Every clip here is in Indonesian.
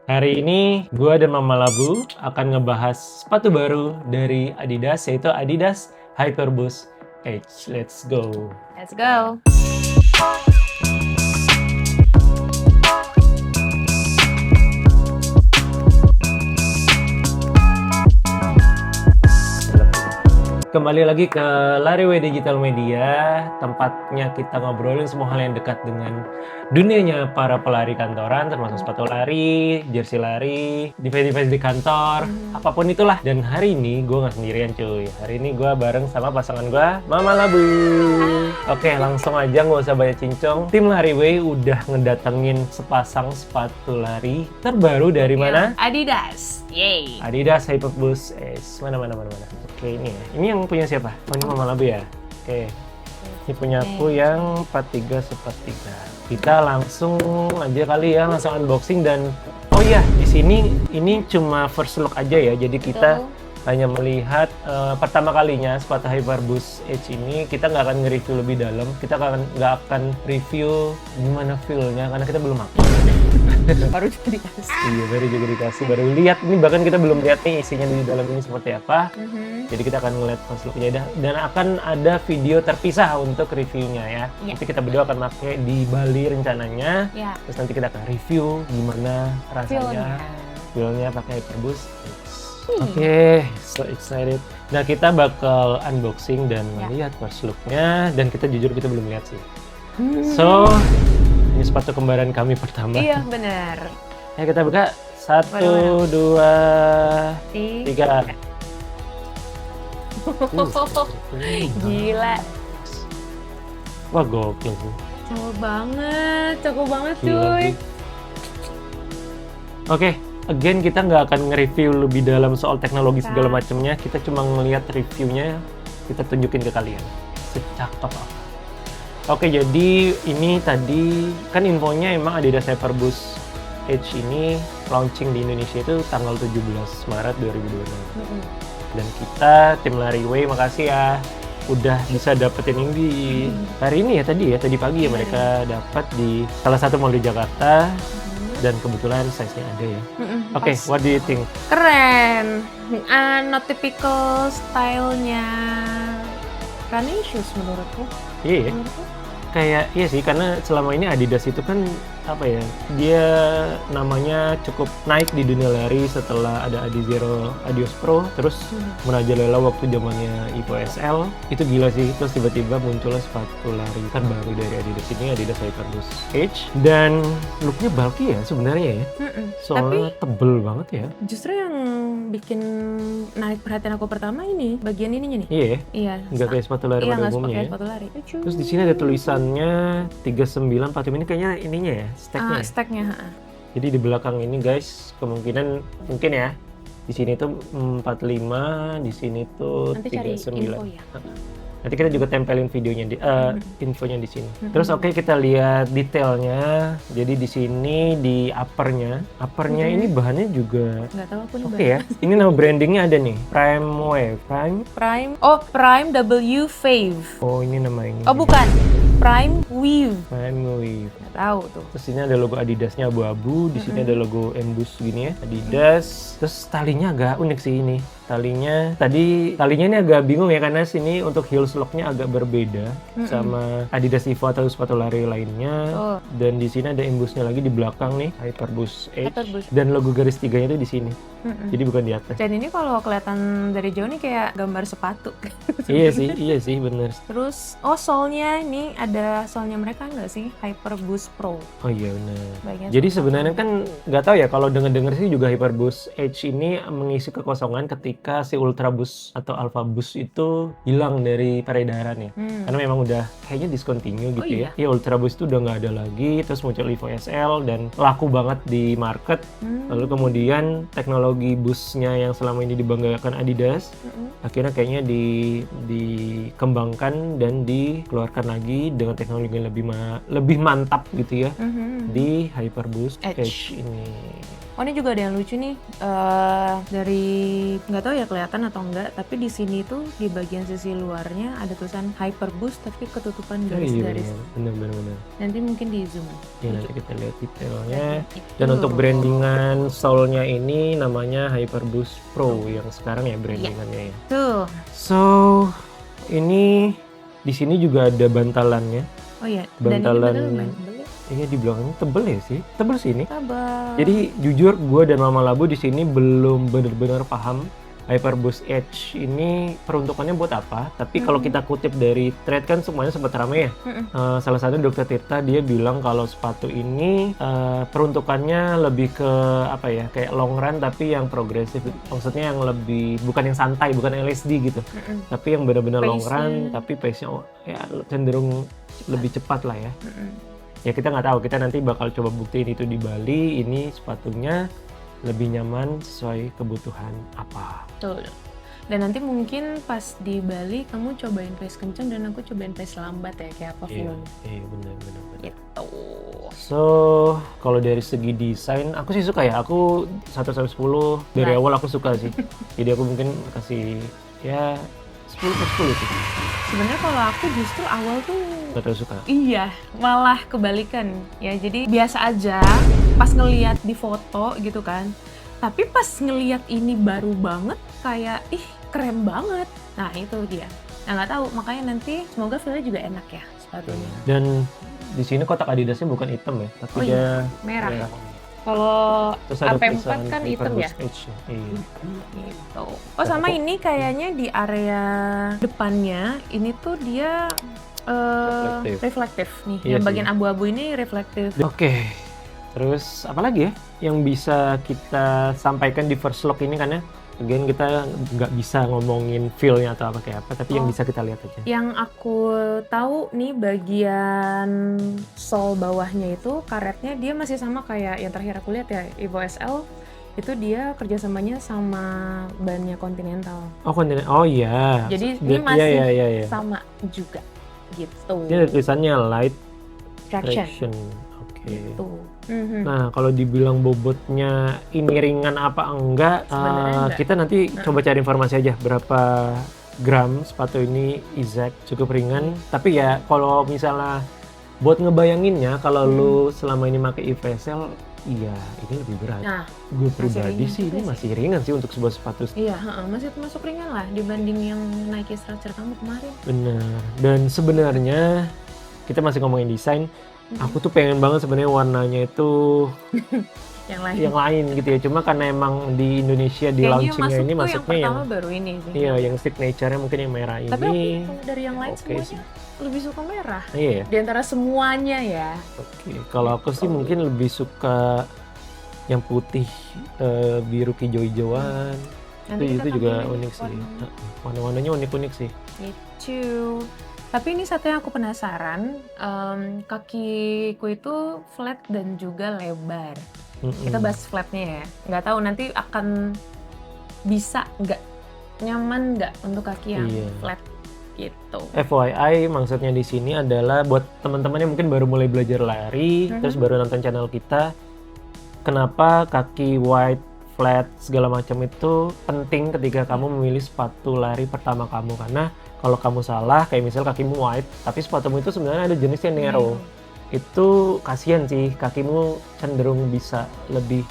Hari ini gua dan Mama Labu akan ngebahas sepatu baru dari Adidas, yaitu Adidas Hyperboost Edge. Let's go. Let's go. Kembali lagi ke Lariwe Digital Media, tempatnya kita ngobrolin semua hal yang dekat dengan dunianya para pelari kantoran, termasuk sepatu lari, jersey lari, device-device di kantor, apapun itulah. Dan hari ini gue nggak sendirian cuy, hari ini gue bareng sama pasangan gue, Mama Labu. Oke, langsung aja nggak usah banyak cincong. Tim Lariwe udah ngedatengin sepasang sepatu lari terbaru dari mana? Adidas. Yay. Adidas Hyperboost S. Mana. Oke, ini ya. Ini yang punya siapa? Oh, ini Mama Labu ya? Oke. Ini punya aku yang 43 sepertiga. Kita langsung aja kali ya, langsung unboxing dan oh iya, di sini ini cuma first look aja ya. Jadi kita hanya melihat pertama kalinya sepatu Hyperboost Edge ini. Kita nggak akan nge-review lebih dalam. Kita nggak akan review gimana feel-nya karena kita belum pakai. Baru juga dikasih. Iya, baru juga dikasih, baru lihat ini, bahkan kita belum lihat nih isinya di dalam ini seperti apa. Jadi kita akan ngeliat first look-nya dan akan ada video terpisah untuk reviewnya ya. Nanti kita berdua akan pakai di Bali rencananya. Terus nanti kita akan review gimana rasanya, feel-nya pakai Hyperboost. Oke, so excited. Nah, kita bakal unboxing dan melihat first look-nya, dan kita jujur kita belum lihat sih. So, ini sepatu kembaran kami pertama. Iya, benar. Ya, kita buka. 1, 2, 3. Gila. Wah, gokil sih. Cakep banget Gila cuy. sih. Oke, again kita nggak akan nge-review lebih dalam soal teknologi segala macamnya. Kita cuma ngelihat reviewnya, kita tunjukin ke kalian. Secakep apa. Oke, jadi ini tadi kan infonya emang Adidas Hyperboost Edge ini launching di Indonesia itu tanggal 17 Maret 2026. Dan kita tim Lariwe makasih ya udah bisa dapetin ini di hari ini ya, tadi pagi ya mereka dapat di salah satu mall di Jakarta. Dan kebetulan size-nya ada ya. Oke, what do you think? Keren. Not typical style-nya running shoes menurutku. Iya, kayak iya sih, karena selama ini Adidas itu kan apa ya, dia namanya cukup naik di dunia lari setelah ada Adizero Adios Pro, terus merajalela waktu zamannya Evo SL. Itu gila sih, terus tiba-tiba munculnya sepatu lari terbaru dari Adidas ini, Adidas Hyperboost Edge, dan looknya bulky ya sebenarnya ya. Soalnya tebel banget ya. Justru yang bikin narik perhatian aku pertama ini bagian ininya nih. Iya, nggak kayak sepatu lari pada umumnya ya. Sepatu lari. Terus di sini ada tulisannya 3945, ini kayaknya ininya ya, steknya. Steknya. Jadi di belakang ini guys, kemungkinan mungkin ya di sini tuh 45, di sini tuh Nanti cari 39. info ya. Nanti kita juga tempelin videonya di infonya di sini. Terus oke, kita lihat detailnya. Jadi di sini di uppernya ini bahannya juga Nggak tahu aku nih. oke ya. Ini nama brandingnya ada nih, Prime Wave, Prime W Fave. Oh, ini nama ini. Oh, bukan. Prime Weave. Prime Wave. Nggak tahu tuh. Terus ini ada logo Adidasnya abu-abu, di sini ada logo Embus gini ya, Adidas. Terus talinya agak unik sih ini. Talinya ini agak bingung ya, karena sini untuk heels lock-nya agak berbeda sama Adidas Evo atau sepatu lari lainnya. Dan di sini ada embusnya lagi di belakang nih, Hyperboost Edge. Dan logo garis tiganya itu di sini. Jadi bukan di atas. Dan ini kalau kelihatan dari jauh nih kayak gambar sepatu. Iya sih, bener. Terus, sole-nya ini ada sole-nya mereka nggak sih? Hyperboost Pro. Oh iya bener. Bagian Jadi sebenarnya kan nggak tahu ya, kalau denger sih juga Hyperboost Edge ini mengisi kekosongan ketika si Ultra Boost atau Alpha Boost itu hilang dari peredaran ya. Karena memang udah kayaknya discontinue gitu ya. Iya, Ultra Boost itu udah nggak ada lagi, terus muncul Evo SL dan laku banget di market. Lalu kemudian teknologi boostnya yang selama ini dibanggakan Adidas, akhirnya kayaknya dikembangkan dan dikeluarkan lagi dengan teknologi yang lebih mantap gitu ya di Hyperboost Edge ini. Oh ini juga ada yang lucu nih, dari nggak tahu ya kelihatan atau enggak, tapi di sini tuh di bagian sisi luarnya ada tulisan Hyperboost tapi ketutupan garis-garis. Bener. Nanti mungkin di zoom. Ya, nanti kita lihat detailnya. Itu. Dan untuk brandingan sole-nya ini namanya Hyperboost Pro yang sekarang ya brandingannya ya. Tuh. So, ini di sini juga ada bantalannya. Oh iya. Bantalan. Dan ini bener. Iya, di belakangnya tebel ya sih. Tebel sih ini. Tebal. Jadi jujur gue dan Mama Labu di sini belum benar-benar paham Hyperboost Edge ini peruntukannya buat apa. Tapi kalau kita kutip dari thread kan semuanya sempat ramai ya. Salah satu Dokter Tirta dia bilang kalau sepatu ini peruntukannya lebih ke apa ya, kayak long run tapi yang progresif. Maksudnya yang lebih bukan yang santai, bukan LSD gitu. Tapi yang benar-benar long run tapi pace-nya ya cenderung lebih cepat lah ya. Ya kita nggak tahu, kita nanti bakal coba buktiin itu di Bali. Ini sepatunya lebih nyaman sesuai kebutuhan apa. Betul. Dan nanti mungkin pas di Bali kamu cobain pace kenceng dan aku cobain pace lambat ya, kayak apa feeling. Iya benar. Gitu. So kalau dari segi desain aku sih suka ya. Aku 1/10 dari awal aku suka sih. Jadi aku mungkin kasih ya 10/10 sih. Sebenarnya kalau aku justru awal tuh Gak terlalu suka. iya, malah kebalikan ya. Jadi biasa aja pas ngelihat di foto gitu kan. Tapi pas ngelihat ini baru banget kayak ih keren banget. Nah, itu dia. Nah, nggak tahu, makanya nanti semoga feel-nya juga enak ya sepatunya. Dan di sini kotak Adidasnya bukan hitam ya, tapi Oh iya, merah. Kalau Terus ada AP4 tulisan kan hitam ya. Hyperboost Edge. Iya. Gitu. Oh sama ini kayaknya di area depannya ini tuh dia reflektif nih. Iya Yang sih. bagian abu-abu ini reflektif. Oke. Terus apa lagi ya yang bisa kita sampaikan di first look ini, karena again kita nggak bisa ngomongin feel-nya atau apa kayak apa, tapi yang bisa kita lihat aja. Yang aku tahu nih bagian sole bawahnya itu karetnya dia masih sama kayak yang terakhir aku lihat ya, Evo SL. Itu dia kerjasamanya sama bannya Continental. Oh iya. Jadi ini masih iya. sama juga gitu. Ini ada tulisannya light Traction. traction. Oke. Gitu. Nah, kalau dibilang bobotnya ini ringan apa enggak, Sebenarnya enggak. kita nanti coba cari informasi aja berapa gram sepatu ini exact, cukup ringan. Tapi ya kalau misalnya buat ngebayanginnya, kalau lu selama ini pakai EVSL, iya ini lebih berat. Nah, Gue pribadi ringan sih juga ini masih ringan sih untuk sebuah sepatu. iya, masih masuk ringan lah dibanding yang Nike Structure kamu kemarin. Bener. Dan sebenarnya kita masih ngomongin desain. Aku tuh pengen banget sebenarnya warnanya itu Yang lain. lain gitu ya. Cuma karena emang di Indonesia di Kayaknya launchingnya ini masuk tuh yang masuknya yang pertama baru ini sih. iya, yang signature-nya mungkin yang merah ini. Tapi aku kalau dari yang lain oke semuanya sih. lebih suka merah. Iya ya. Di antara semuanya ya. Oke. Kalau aku sih mungkin lebih suka yang putih, biru hijau-hijauan. Nanti kita Itu juga tampilin unik sih. warnanya. Warna-warnanya unik-unik sih. Gitu. Tapi ini satu yang aku penasaran, kakiku itu flat dan juga lebar. Kita bahas flatnya ya. Nggak tahu nanti akan bisa nggak, nyaman nggak untuk kaki yang Iya. flat gitu. FYI, maksudnya di sini adalah buat teman-teman yang mungkin baru mulai belajar lari, terus baru nonton channel kita, kenapa kaki wide, flat, segala macam itu penting ketika kamu memilih sepatu lari pertama kamu. Karena kalau kamu salah, kayak misal kakimu wide, tapi sepatumu itu sebenarnya ada jenisnya narrow. Itu kasihan sih, kakimu cenderung bisa lebih,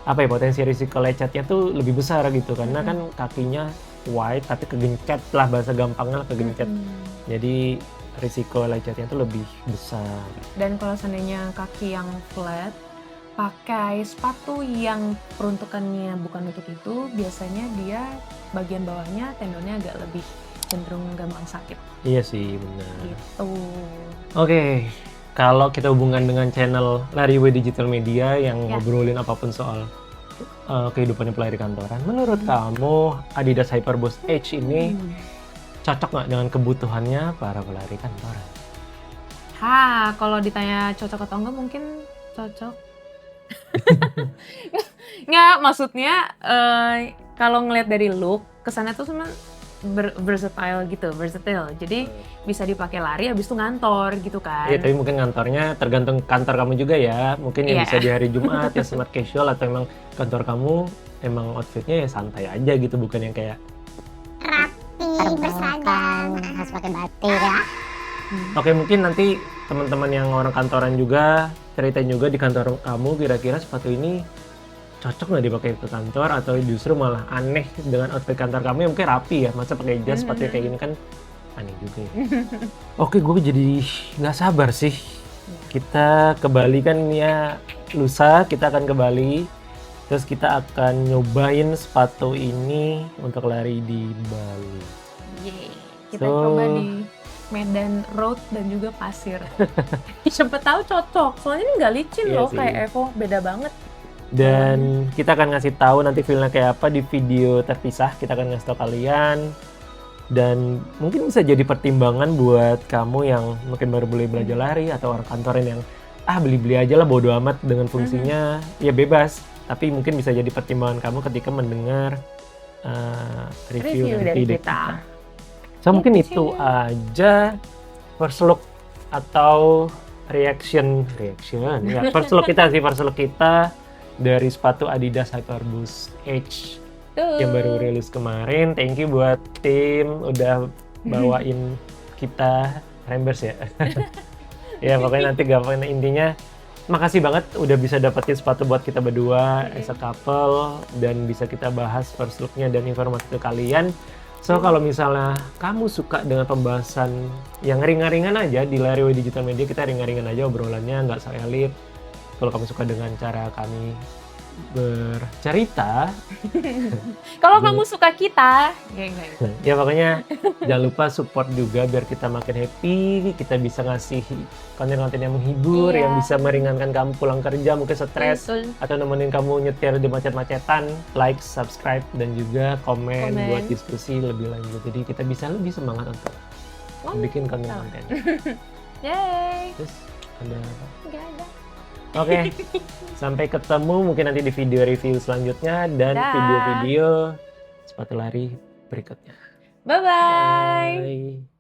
apa ya, potensi risiko lecetnya tuh lebih besar gitu. Karena kan kakinya wide, tapi kegencet lah, bahasa gampangnya kegencet. Jadi risiko lecetnya tuh lebih besar. Dan kalau seandainya kaki yang flat, pakai sepatu yang peruntukannya bukan untuk itu, biasanya dia bagian bawahnya tendonnya agak lebih cenderung gampang sakit Iya sih, benar. gitu. Oke, kalau kita hubungkan dengan channel Lariwe Digital Media yang Ya. ngobrolin apapun soal kehidupannya pelari kantoran, menurut kamu Adidas Hyperboost Edge ini cocok nggak dengan kebutuhannya para pelari kantoran? Kalau ditanya cocok atau enggak mungkin cocok. Nggak, maksudnya kalau ngelihat dari look, kesannya tuh versatile gitu, versatile. Jadi bisa dipakai lari habis itu ngantor gitu kan. Iya, tapi mungkin ngantornya tergantung kantor kamu juga ya. Mungkin yang Iya. bisa di hari Jumat ya smart casual, atau emang kantor kamu emang outfitnya ya santai aja gitu, bukan yang kayak Rapi, berseragam, harus pakai batik ya. oke, mungkin nanti teman-teman yang orang kantoran juga ceritain juga di kantor kamu kira-kira sepatu ini cocok nggak dipakai ke kantor, atau justru malah aneh dengan outfit kantor kamu yang mungkin rapi ya, masa pakai jas sepatu kayak gini kan aneh juga ya. Oke, gue jadi nggak sabar sih. Kita ke Bali kan ya, lusa kita akan ke Bali. Terus kita akan nyobain sepatu ini untuk lari di Bali. Yeay. Kita So- coba di Medan Road dan juga pasir. Siapa tahu cocok. Soalnya ini nggak licin Iya loh sih. kayak Evo, beda banget. Dan kita akan ngasih tahu nanti feelnya kayak apa di video terpisah. Kita akan ngasih tahu kalian. Dan mungkin bisa jadi pertimbangan buat kamu yang mungkin baru boleh belajar lari, atau orang kantoran yang beli-beli aja lah bodo amat dengan fungsinya. Ya bebas. Tapi mungkin bisa jadi pertimbangan kamu ketika mendengar review dan dari ide kita. So mungkin itu aja first look atau reaction ya, first look kita dari sepatu Adidas Hyperboost H Tuh. yang baru rilis kemarin. Thank you buat tim udah bawain kita Rembers ya. Ya pokoknya nanti gampang, intinya makasih banget udah bisa dapetin sepatu buat kita berdua as a couple, dan bisa kita bahas first look-nya dan informasi ke kalian. So kalau misalnya kamu suka dengan pembahasan yang ringan-ringan aja di Lariway Digital Media, kita ringan-ringan aja obrolannya, nggak so elit. Kalau kamu suka dengan cara kami bercerita, Kalau kamu suka kita, enggak. ya pokoknya jangan lupa support juga biar kita makin happy, kita bisa ngasih konten-konten yang menghibur, Iya. yang bisa meringankan kamu pulang kerja, mungkin stres, Betul. atau nemenin kamu nyetir di macet-macetan. Like, subscribe, dan juga komen Komen. buat diskusi lebih lanjut. Jadi kita bisa lebih semangat untuk bikin konten-konten. Yeay. Terus ada apa? Enggak ada. Oke, sampai ketemu mungkin nanti di video review selanjutnya dan Dah. video-video sepatu lari berikutnya. Bye-bye. Bye.